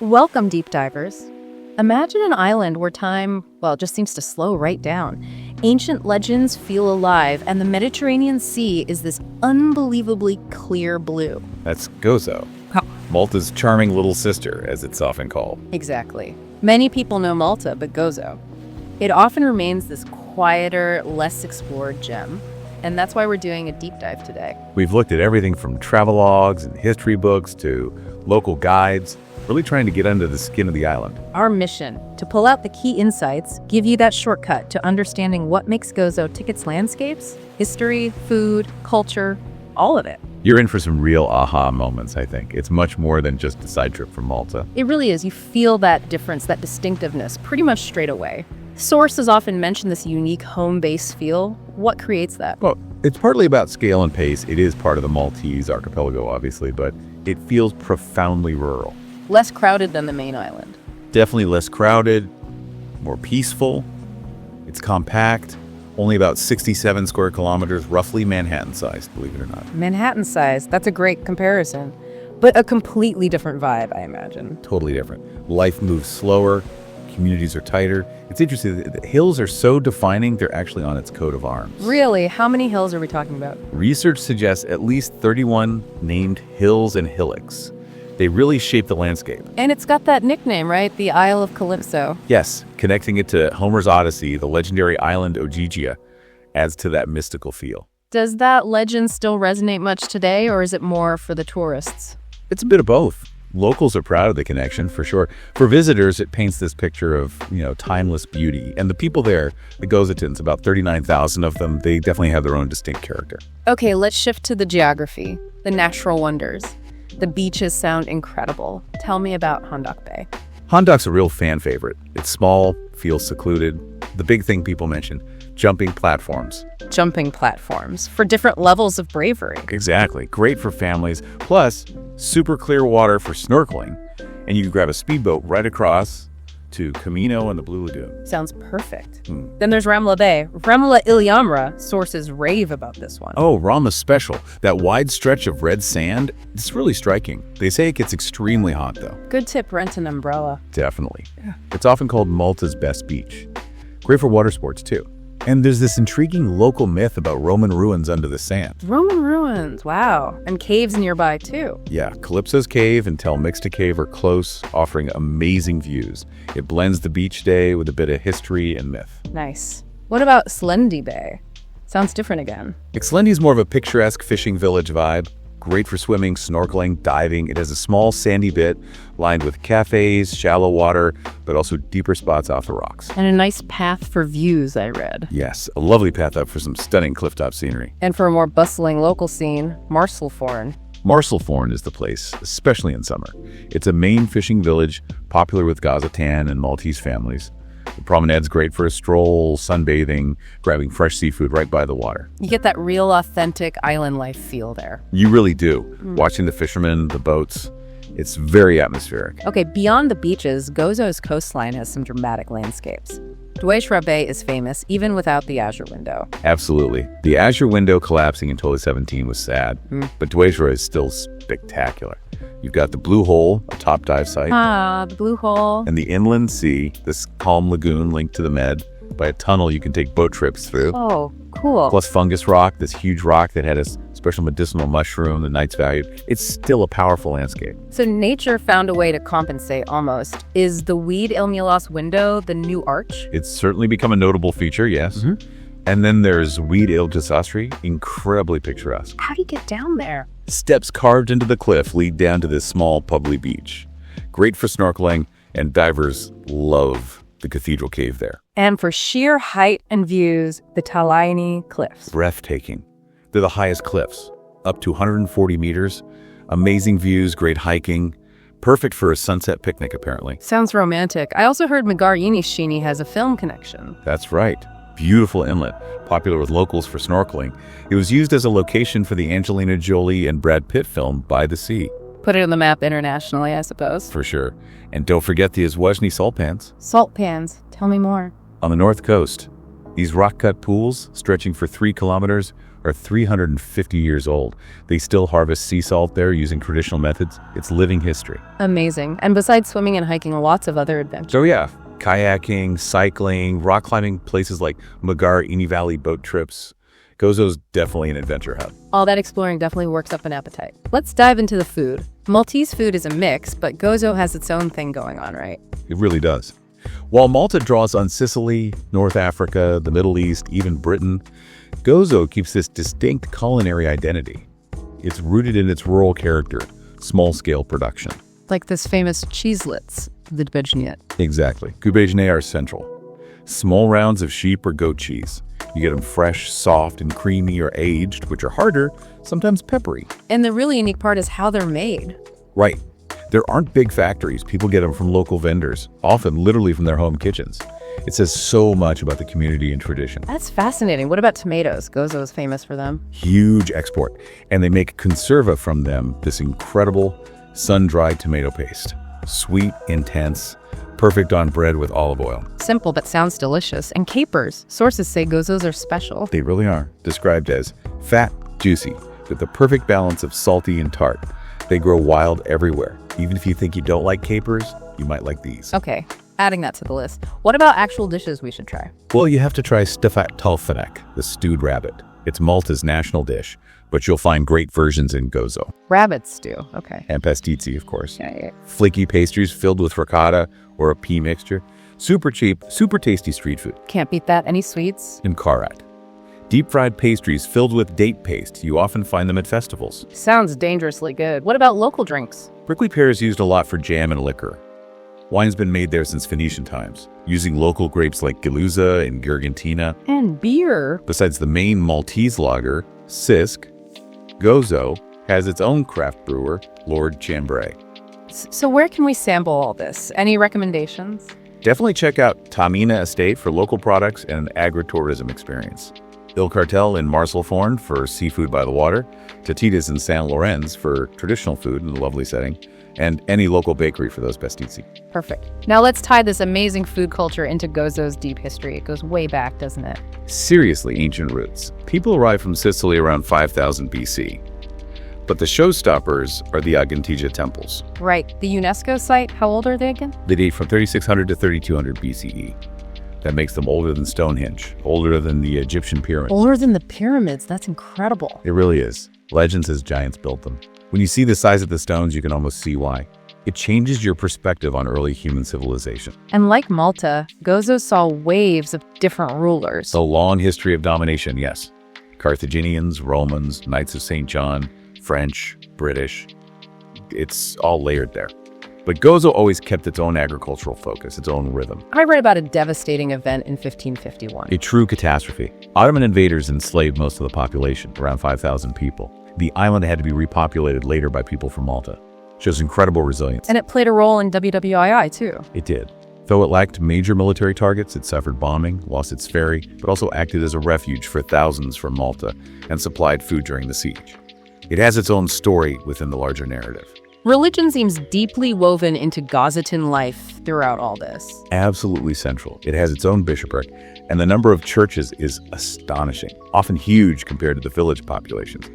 Welcome, deep divers. Imagine an island where time, just seems to slow right down. Ancient legends feel alive, and the Mediterranean Sea is this unbelievably clear blue. That's Gozo, Malta's charming little sister, as it's often called. Exactly. Many people know Malta, but Gozo. It often remains this quieter, less explored gem. And that's why we're doing a deep dive today. We've looked at everything from travelogues and history books to local guides, really trying to get under the skin of the island. Our mission, to pull out the key insights, give you that shortcut to understanding what makes Gozo tick its landscapes, history, food, culture, all of it. You're in for some real aha moments, I think. It's much more than just a side trip from Malta. It really is. You feel that difference, that distinctiveness, pretty much straight away. Sources often mention this unique home-base feel. What creates that? Well, it's partly about scale and pace. It is part of the Maltese archipelago, obviously, but it feels profoundly rural. Less crowded than the main island. Definitely less crowded, more peaceful. It's compact, only about 67 square kilometers, roughly Manhattan-sized, believe it or not. Manhattan-sized, that's a great comparison. But a completely different vibe, I imagine. Totally different. Life moves slower, communities are tighter. It's interesting, the hills are so defining, they're actually on its coat of arms. Really? How many hills are we talking about? Research suggests at least 31 named hills and hillocks. They really shape the landscape. And it's got that nickname, right? The Isle of Calypso. Yes, connecting it to Homer's Odyssey, the legendary island Ogygia, adds to that mystical feel. Does that legend still resonate much today, or is it more for the tourists? It's a bit of both. Locals are proud of the connection, for sure. For visitors, it paints this picture of, timeless beauty. And the people there, the Gozotans, about 39,000 of them, they definitely have their own distinct character. Okay, let's shift to the geography, the natural wonders. The beaches sound incredible. Tell me about Hondoc Bay. Hondoc's a real fan favorite. It's small, feels secluded. The big thing people mention, jumping platforms. Jumping platforms for different levels of bravery. Exactly. Great for families. Plus, super clear water for snorkeling. And you can grab a speedboat right across to Camino and the Blue Lagoon. Sounds perfect. Then there's Ramla Bay. Ramla Iliamra, sources rave about this one. Oh, Ramla's special. That wide stretch of red sand, it's really striking. They say it gets extremely hot, though. Good tip, rent an umbrella. Definitely. Yeah. It's often called Malta's best beach. Great for water sports, too. And there's this intriguing local myth about Roman ruins under the sand. Roman ruins, wow. And caves nearby, too. Yeah, Calypso's Cave and Tel Mixta Cave are close, offering amazing views. It blends the beach day with a bit of history and myth. Nice. What about Slendi Bay? Sounds different again. Slendi is more of a picturesque fishing village vibe. Great for swimming, snorkeling, diving. It has a small sandy bit lined with cafes, shallow water, but also deeper spots off the rocks. And a nice path for views, I read. Yes, a lovely path up for some stunning clifftop scenery. And for a more bustling local scene, Marsalforn. Marsalforn is the place, especially in summer. It's a main fishing village, popular with Gozotan and Maltese families. The promenade's great for a stroll, sunbathing, grabbing fresh seafood right by the water. You get that real, authentic island life feel there. You really do. Watching the fishermen, the boats, it's very atmospheric. Okay, beyond the beaches, Gozo's coastline has some dramatic landscapes. Dueshra Bay is famous, even without the Azure Window. Absolutely. The Azure Window collapsing in 2017 was sad, but Dueshra is still spectacular. You've got the Blue Hole, a top dive site. Ah, the Blue Hole. And the inland sea, this calm lagoon linked to the Med by a tunnel you can take boat trips through. Oh, cool. Plus Fungus Rock, this huge rock that had a special medicinal mushroom, the Knight's Value. It's still a powerful landscape. So nature found a way to compensate almost. Is the Weed Ilmulos window the new arch? It's certainly become a notable feature, yes. And then there's Weed Il Jasasri, incredibly picturesque. How do you get down there? Steps carved into the cliff lead down to this small pebbly beach. Great for snorkeling, and divers love the cathedral cave there. And for sheer height and views, the Talaini Cliffs. Breathtaking. They're the highest cliffs, up to 140 meters. Amazing views, great hiking. Perfect for a sunset picnic, apparently. Sounds romantic. I also heard Magarini has a film connection. That's right. Beautiful inlet, popular with locals for snorkeling. It was used as a location for the Angelina Jolie and Brad Pitt film By the Sea. Put it on the map internationally, I suppose. For sure. And don't forget the Izwajny salt pans. Salt pans. Tell me more. On the north coast, these rock-cut pools, stretching for 3 kilometers, are 350 years old. They still harvest sea salt there using traditional methods. It's living history. Amazing. And besides swimming and hiking, lots of other adventures. So yeah, kayaking, cycling, rock climbing, places like Ini Valley boat trips. Gozo's definitely an adventure hub. All that exploring definitely works up an appetite. Let's dive into the food. Maltese food is a mix, but Gozo has its own thing going on, right? It really does. While Malta draws on Sicily, North Africa, the Middle East, even Britain, Gozo keeps this distinct culinary identity. It's rooted in its rural character, small-scale production. Like this famous cheeselets, the dbejnie. Exactly. Dbejnie are central. Small rounds of sheep or goat cheese. You get them fresh, soft, and creamy or aged, which are harder, sometimes peppery. And the really unique part is how they're made. Right. There aren't big factories. People get them from local vendors, often literally from their home kitchens. It says so much about the community and tradition. That's fascinating. What about tomatoes? Gozo is famous for them. Huge export. And they make conserva from them, this incredible sun-dried tomato paste. Sweet, intense, perfect on bread with olive oil. Simple, but sounds delicious. And capers. Sources say Gozos are special. They really are. Described as fat, juicy, with the perfect balance of salty and tart. They grow wild everywhere. Even if you think you don't like capers, you might like these. Okay, adding that to the list. What about actual dishes we should try? Well, you have to try stafat talfanek, the stewed rabbit. It's Malta's national dish, but you'll find great versions in Gozo. Rabbit stew, okay. And pastizzi, of course. Yeah. Flaky pastries filled with ricotta or a pea mixture. Super cheap, super tasty street food. Can't beat that. Any sweets? And karat. Deep-fried pastries filled with date paste. You often find them at festivals. Sounds dangerously good. What about local drinks? Prickly pear is used a lot for jam and liquor. Wine's been made there since Phoenician times, using local grapes like Geluza and Gargantina. And beer. Besides the main Maltese lager, Sisk, Gozo has its own craft brewer, Lord Chambray. So where can we sample all this? Any recommendations? Definitely check out Tamina Estate for local products and an agritourism experience. Il Cartel in Marsalforn for seafood by the water, Tatitas in San Lorenz for traditional food in a lovely setting, and any local bakery for those pastizzi. Perfect. Now let's tie this amazing food culture into Gozo's deep history. It goes way back, doesn't it? Seriously ancient roots. People arrived from Sicily around 5000 BC. But the showstoppers are the Agantija temples. Right. The UNESCO site, how old are they again? They date from 3600 to 3200 BCE. That makes them older than Stonehenge, older than the Egyptian pyramids. Older than the pyramids. That's incredible. It really is. Legend says giants built them. When you see the size of the stones, you can almost see why. It changes your perspective on early human civilization. And like Malta, Gozo saw waves of different rulers. A long history of domination, yes. Carthaginians, Romans, Knights of St. John, French, British. It's all layered there. But Gozo always kept its own agricultural focus, its own rhythm. I read about a devastating event in 1551. A true catastrophe. Ottoman invaders enslaved most of the population, around 5,000 people. The island had to be repopulated later by people from Malta. Shows incredible resilience. And it played a role in WWII too. It did. Though it lacked major military targets, it suffered bombing, lost its ferry, but also acted as a refuge for thousands from Malta and supplied food during the siege. It has its own story within the larger narrative. Religion seems deeply woven into Gazetan life throughout all this. Absolutely central. It has its own bishopric, and the number of churches is astonishing, often huge compared to the village populations.